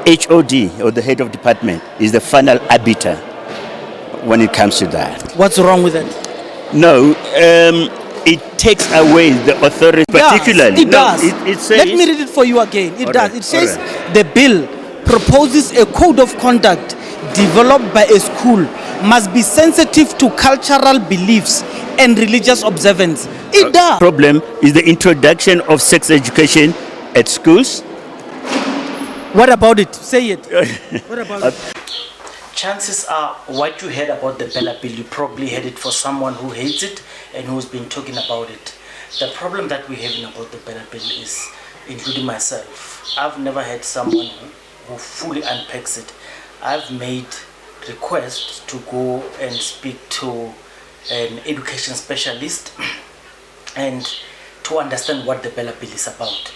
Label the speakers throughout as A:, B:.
A: HOD, or the head of department, is the final arbiter when it comes to that.
B: What's wrong with it?
A: No, it takes away the authority, particularly.
B: It does.
A: It says,
B: let me read it for you again. It does.
A: Right,
B: It says the bill proposes a code of conduct developed by a school must be sensitive to cultural beliefs and religious observance. It does.
A: Problem is the introduction of sex education at schools.
B: What about it? Say it. What about it?
C: Chances are what you heard about the BELA Bill, you probably heard it for someone who hates it and who's been talking about it. The problem that we're having about the BELA Bill is, including myself, I've never had someone who fully unpacks it. I've made requests to go and speak to an education specialist and to understand what the BELA Bill is about.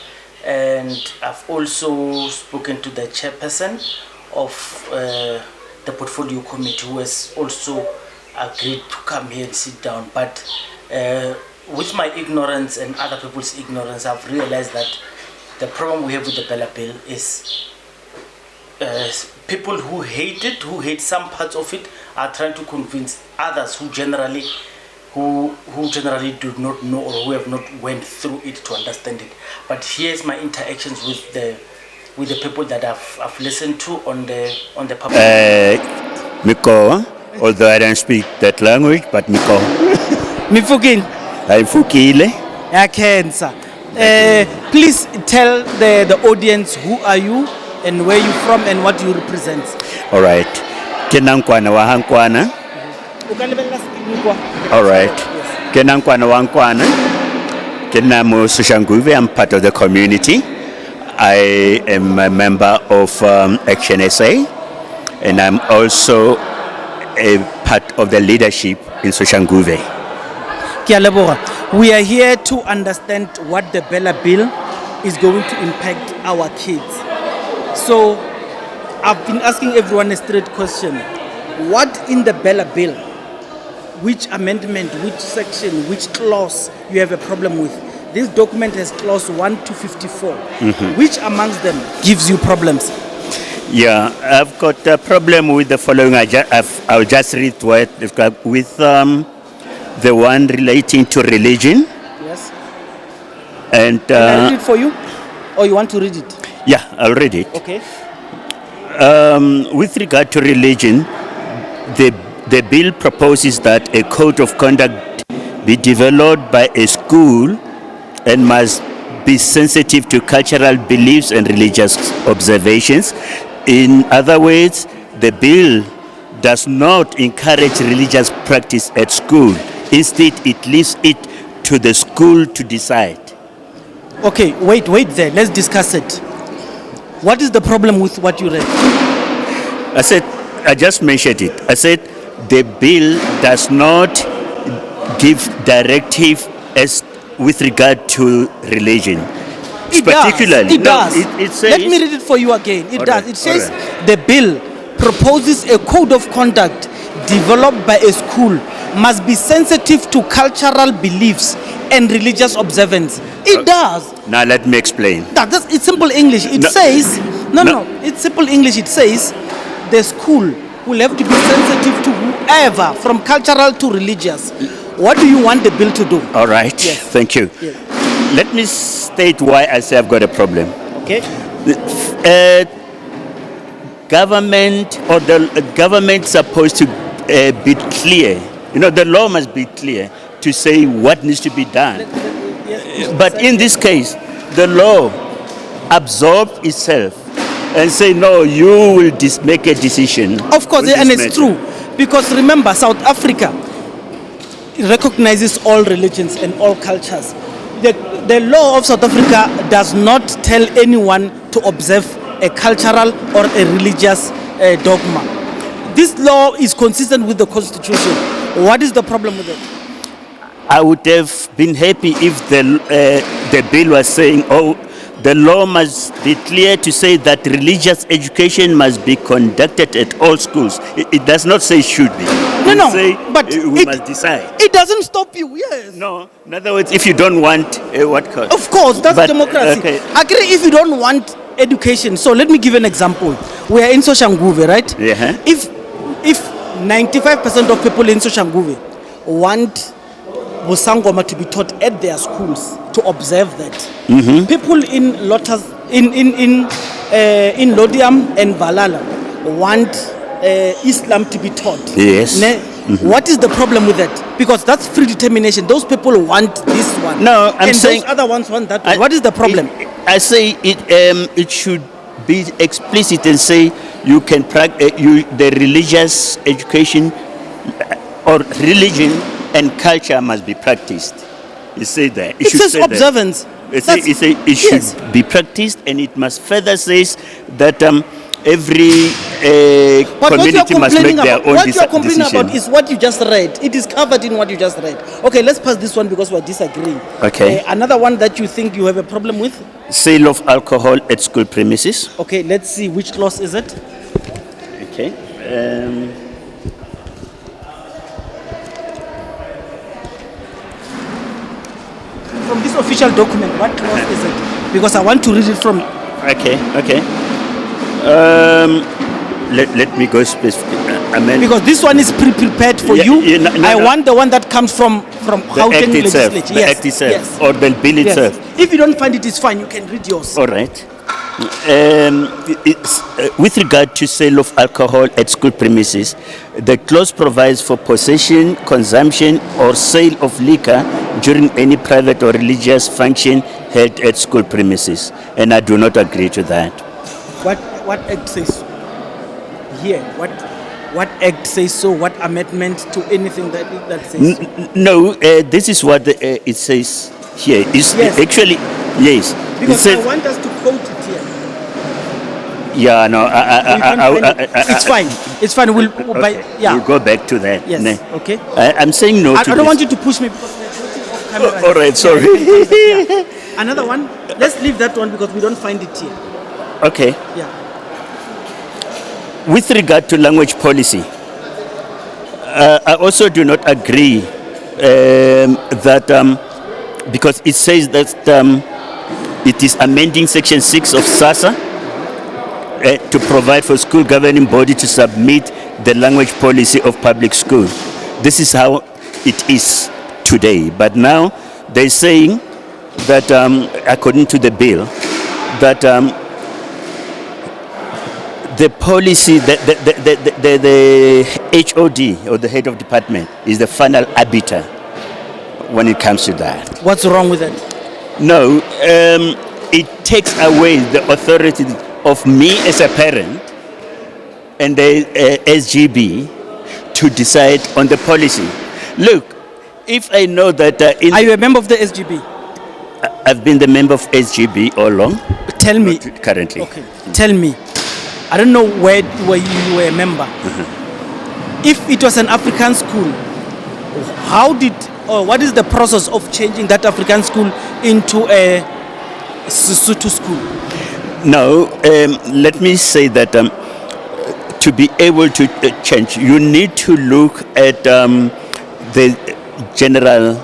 C: And I've also spoken to the chairperson of the portfolio committee, who has also agreed to come here and sit down. But with my ignorance and other people's ignorance, I've realized that the problem we have with the BELA Bill is people who hate it, who hate some parts of it, are trying to convince others who generally do not know or who have not went through it to understand it. But here's my interactions with the people that I've listened to on the public.
A: Miko, although I don't speak that language, but Miko.
B: Mifukile.
A: I'm Fukile.
B: Cancer. Please tell the audience who are you and where you from and what you represent.
A: All right. Kenankwana wa Hankwana. All right. Kenankwana wa Hankwana. Kenamo Soshanguve. I'm part of the community. I am a member of Action SA, and I'm also a part of the leadership in Soshanguve.
B: We are here to understand what the BELA Bill is going to impact our kids. So I've been asking everyone a straight question. What in the BELA Bill, which amendment, which section, which clause you have a problem with? This document has clause 1 to 54. Which amongst them gives you problems?
A: Yeah, I've got a problem with the following. I'll just read what with the one relating to religion.
B: Yes.
A: And
B: can I read it for you, or you want to read it?
A: Yeah, I'll read it.
B: Okay.
A: With regard to religion, the bill proposes that a code of conduct be developed by a school and must be sensitive to cultural beliefs and religious observations. In other words, the bill does not encourage religious practice at school. Instead, it leaves it to the school to decide.
B: Okay, wait there. Let's discuss it. What is the problem with what you read?
A: I just mentioned it. I said the bill does not give directive as with regard to religion.
B: It does. It says, let me read it for you again. It does. It says the bill proposes a code of conduct developed by a school must be sensitive to cultural beliefs and religious observance. It does.
A: Now let me explain.
B: It's simple English. It says, it's simple English. It says the school will have to be sensitive to whoever, from cultural to religious. What do you want the bill to do?
A: All right. Yes. Thank you. Yes. Let me state why I say I've got a problem.
B: Okay.
A: Government or the government supposed to be clear. You know, the law must be clear to say what needs to be done. But in this case, the law absorbs itself and say, no, you will make a decision.
B: Of course, and it's true. Because remember, South Africa recognizes all religions and all cultures. The law of South Africa does not tell anyone to observe a cultural or a religious dogma. This law is consistent with the Constitution. What is the problem with it?
A: I would have been happy if the bill was saying, the law must be clear to say that religious education must be conducted at all schools. It does not say should be.
B: But
A: we must decide.
B: It doesn't stop you, yes.
A: No, in other words, if you don't want what cause?
B: Of course, that's democracy. Okay. Agree, if you don't want education. So let me give you an example. We are in Soshanguve, right?
A: Yeah.
B: If 95% of people in Soshanguve want Busangoma to be taught at their schools, to observe that, people in Lotus, in Lodiam and Valala want Islam to be taught.
A: Yes.
B: What is the problem with that? Because that's free determination. Those people want this one.
A: No, I'm
B: and
A: saying
B: those other ones want that one. What is the problem?
A: I say it should be explicit and say you can practice the religious education or religion and culture must be practiced. You say that.
B: It says observance.
A: It should be practiced, and it must further says that every community must make their own decision.
B: What you're complaining about is what you just read. It is covered in what you just read. Okay, let's pass this one because we're disagreeing.
A: Okay.
B: Another one that you think you have a problem with?
A: Sale of alcohol at school premises.
B: Okay, let's see. Which clause is it?
A: Okay.
B: From this official document, what clause is it? Because I want to read it from...
A: Okay. Let me go specific.
B: Because this one is pre-prepared for you. I want the one that comes from Gauteng legislature.
A: The act itself, or the bill itself.
B: If you don't find it, it's fine. You can read yours.
A: All right. It's, with regard to sale of alcohol at school premises, the clause provides for possession, consumption, or sale of liquor during any private or religious function held at school premises, and I do not agree to that.
B: What act says here? What act says so? What amendment to anything that says so?
A: No, this is what it says here. It's actually, yes.
B: Because I want us to quote it here.
A: Yeah, no,
B: it's fine. It's fine. We'll
A: go back to that.
B: Yes.
A: No.
B: Okay.
A: I'm saying no.
B: I don't want you to push me because we're shooting off camera.
A: All right, sorry.
B: Another one. Let's leave that one because we don't find it here.
A: Okay.
B: Yeah.
A: With regard to language policy, I also do not agree that because it says that it is amending Section 6 of SASA to provide for school governing body to submit the language policy of public school. This is how it is today. But now they're saying that according to the bill, that the policy, the HOD or the head of department is the final arbiter when it comes to that.
B: What's wrong with it?
A: No, it takes away the authority of me as a parent and the SGB to decide on the policy. Look, if I know that...
B: Are you a member of the SGB?
A: I've been the member of SGB all along.
B: Tell me.
A: Currently.
B: Okay, tell me. I don't know where you were a member. If it was an African school, what is the process of changing that African school into a Sesotho school?
A: No, let me say that to be able to change, you need to look at the general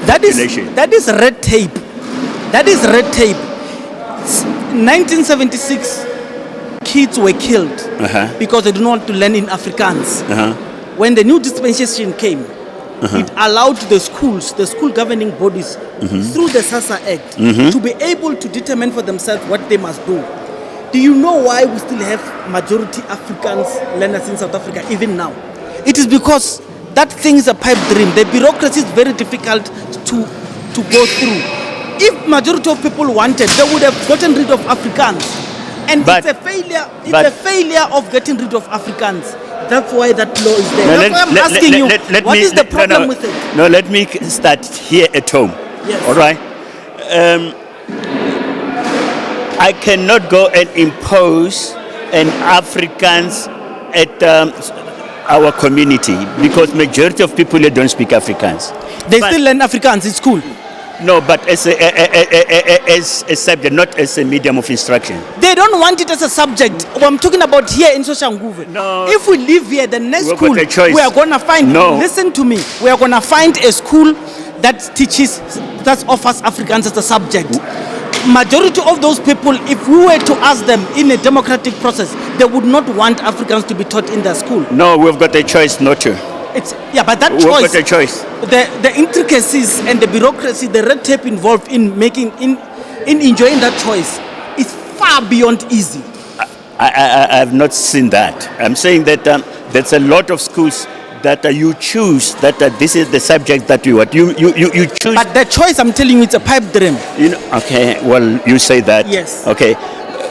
A: population.
B: That is red tape. That is red tape. 1976, kids were killed because they didn't want to learn in Afrikaans. When the new dispensation came, it allowed the schools, the school governing bodies, through the SASA Act, to be able to determine for themselves what they must do. Do you know why we still have majority Africans learners in South Africa even now? It is because that thing is a pipe dream. The bureaucracy is very difficult to go through. If majority of people wanted, they would have gotten rid of Afrikaans. And it's a failure. It's a failure of getting rid of Afrikaans. That's why that law is there. That's why I'm asking you, what is the problem with it?
A: No, let me start here at home.
B: Yes.
A: All right. I cannot go and impose an Afrikaans at our community because majority of people here don't speak Afrikaans.
B: They still learn Afrikaans in school.
A: No, but as a subject, not as a medium of instruction.
B: They don't want it as a subject. I'm talking about here in Soshanguve.
A: No.
B: If we live here, the next
A: We've
B: school,
A: got a choice.
B: we are going to find, listen to me, we are going to find a school that teaches, that offers Afrikaans as a subject. majority of those people, if we were to ask them in a democratic process, they would not want Africans to be taught in their school.
A: No, we've got a choice not to.
B: But that
A: We've
B: choice,
A: got a choice.
B: the intricacies and the bureaucracy, the red tape involved in enjoying that choice is far beyond easy.
A: I have not seen that. I'm saying that there's a lot of schools that you choose that this is the subject that you want. You choose.
B: But the choice, I'm telling you, it's a pipe dream.
A: Okay, well, you say that.
B: Yes.
A: Okay,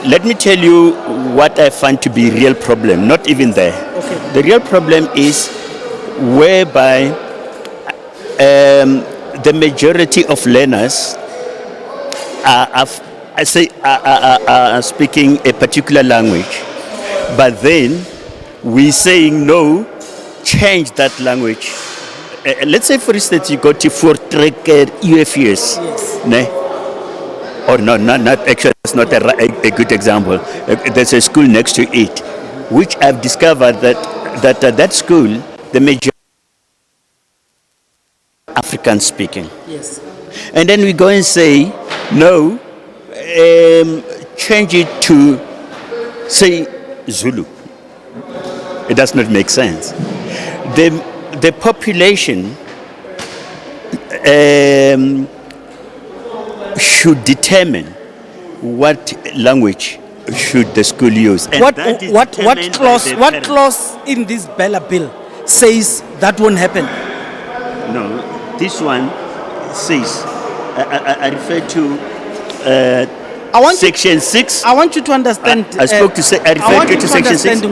A: let me tell you what I find to be real problem. Not even there.
B: Okay.
A: The real problem is whereby the majority of learners are speaking a particular language, but then we saying no, change that language. Let's say, for instance, you go to Voortrekker UFS.
B: Yes.
A: Ne? Or no, not actually, it's not a good example. There's a school next to it, which I've discovered that school, the major African speaking.
B: Yes.
A: And then we go and say, no, change it to, say, Zulu. It does not make sense. The population should determine what language should the school use. And
B: what clause in this BELA Bill says that won't happen?
A: No, this one says, I refer to Section 6.
B: I want you to understand.
A: I refer to Section 6.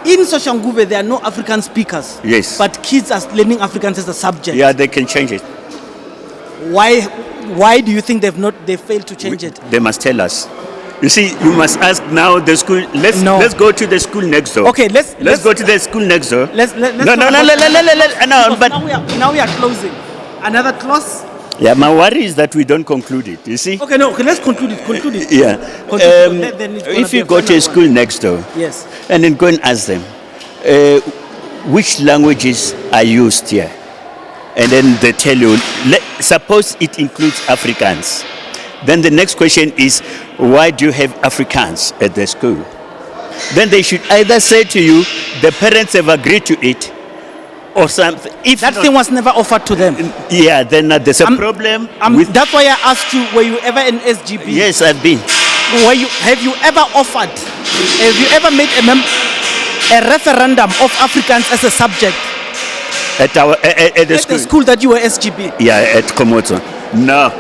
B: In Soshanguve, there are no African speakers.
A: Yes.
B: But kids are learning Afrikaans as a subject.
A: Yeah, they can change it.
B: Why do you think they failed to change it?
A: They must tell us. You see, you must ask now the school. Let's go to the school next door.
B: Okay, let's
A: go to the school next door.
B: No.
A: But
B: now we are closing. Another clause.
A: Yeah, my worry is that we don't conclude it. You see?
B: Okay, let's conclude it.
A: Yeah. If you go to a school next door,
B: yes,
A: and then go and ask them, which languages are used here, and then they tell you, suppose it includes Afrikaans. Then the next question is, why do you have Afrikaans at the school? Then they should either say to you, the parents have agreed to it, or something. If
B: that thing was never offered to them.
A: Yeah, then there's a problem.
B: That's why I asked you, were you ever in SGB?
A: Yes, I've been.
B: Have you ever made a referendum of Afrikaans as a subject?
A: At the
B: school that you were SGB?
A: Yeah, at Komoto. No.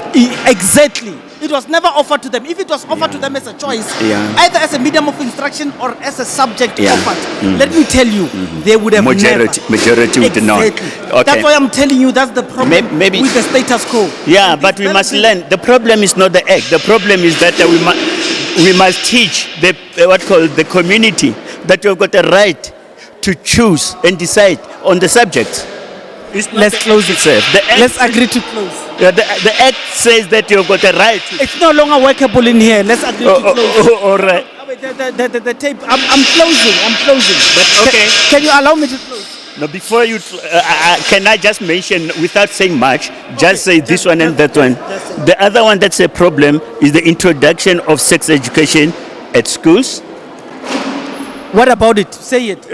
B: Exactly. It was never offered to them. If it was offered to them as a choice, either as a medium of instruction or as a subject offered, let me tell you, they would have
A: majority would not. Okay.
B: That's why I'm telling you that's the problem maybe with the status quo.
A: Yeah, but we must learn. The problem is not the act. The problem is that we must teach the community that you've got a right to choose and decide on the subject.
B: Let's close it. Let's agree to close.
A: Yeah, the act says that you've got a right.
B: It's no longer workable in here. Let's agree to close.
A: All right.
B: The tape. I'm closing. But
A: okay.
B: Can you allow me to close?
A: No, before you, can I just mention, without saying much, just say this one and that one. The other one that's a problem is the introduction of sex education at schools.
B: What about it? Say it.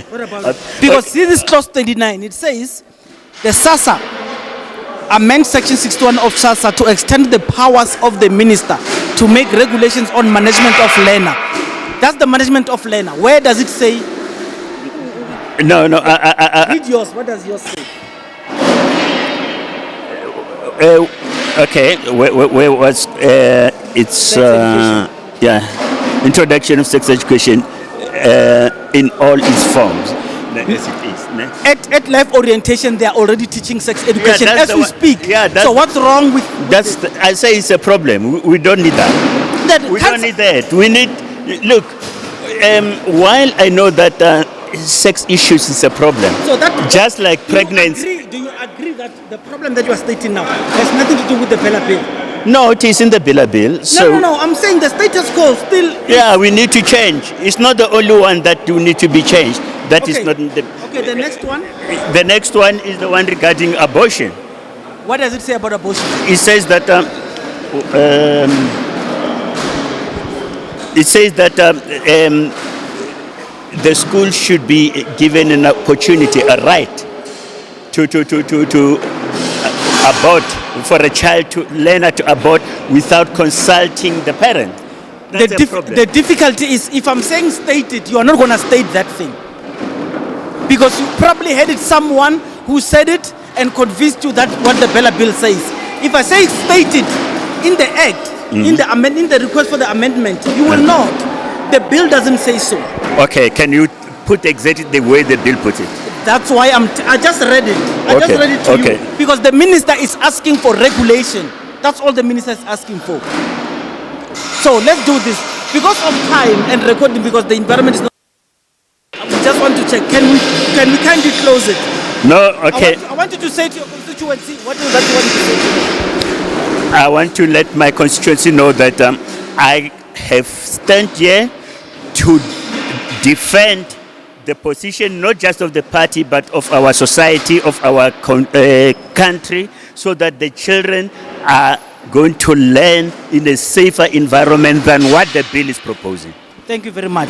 B: What about it? Because this is clause 29. It says the SASSA amends section 61 of SASSA to extend the powers of the minister to make regulations on management of learner. That's the management of learner. Where does it say?
A: No.
B: Read yours. What does yours say?
A: Okay. Where was it's introduction of sex education in all its forms. As it is.
B: At life orientation, they are already teaching sex education as we speak.
A: Yeah,
B: so what's wrong with
A: I say it's a problem. We don't need that. We don't need that. We need, look, while I know that sex issues is a problem, so that just like pregnancy.
B: Do you agree that the problem that you are stating now has nothing to do with the BELA Bill?
A: No, it is in the BELA Bill. So
B: no. I'm saying the status quo still.
A: Yeah, we need to change. It's not the only one that will need to be changed. That is not the.
B: Okay, the next one.
A: The next one is the one regarding abortion.
B: What does it say about abortion?
A: It says that it says that the school should be given an opportunity, a right to abort, for a child to learn how to abort without consulting the parent. That's a problem.
B: The difficulty is, if I'm saying state it, you are not going to state that thing. Because you probably had it someone who said it and convinced you that what the BELA Bill says. If I say state it in the act, in the request for the amendment, you will not. The bill doesn't say so.
A: Okay, can you put exactly the way the bill puts it?
B: That's why I just read it. I just read it to you. Because the minister is asking for regulation. That's all the minister is asking for. So let's do this. Because of time and recording, because the environment is not... I just want to check. Can we kindly close it?
A: No, okay.
B: I want you to say to your constituency, what is that you want to say to them?
A: I want to let my constituency know that I have stand here to defend the position not just of the party but of our society, of our country, so that the children are going to learn in a safer environment than what the bill is proposing.
B: Thank you very much.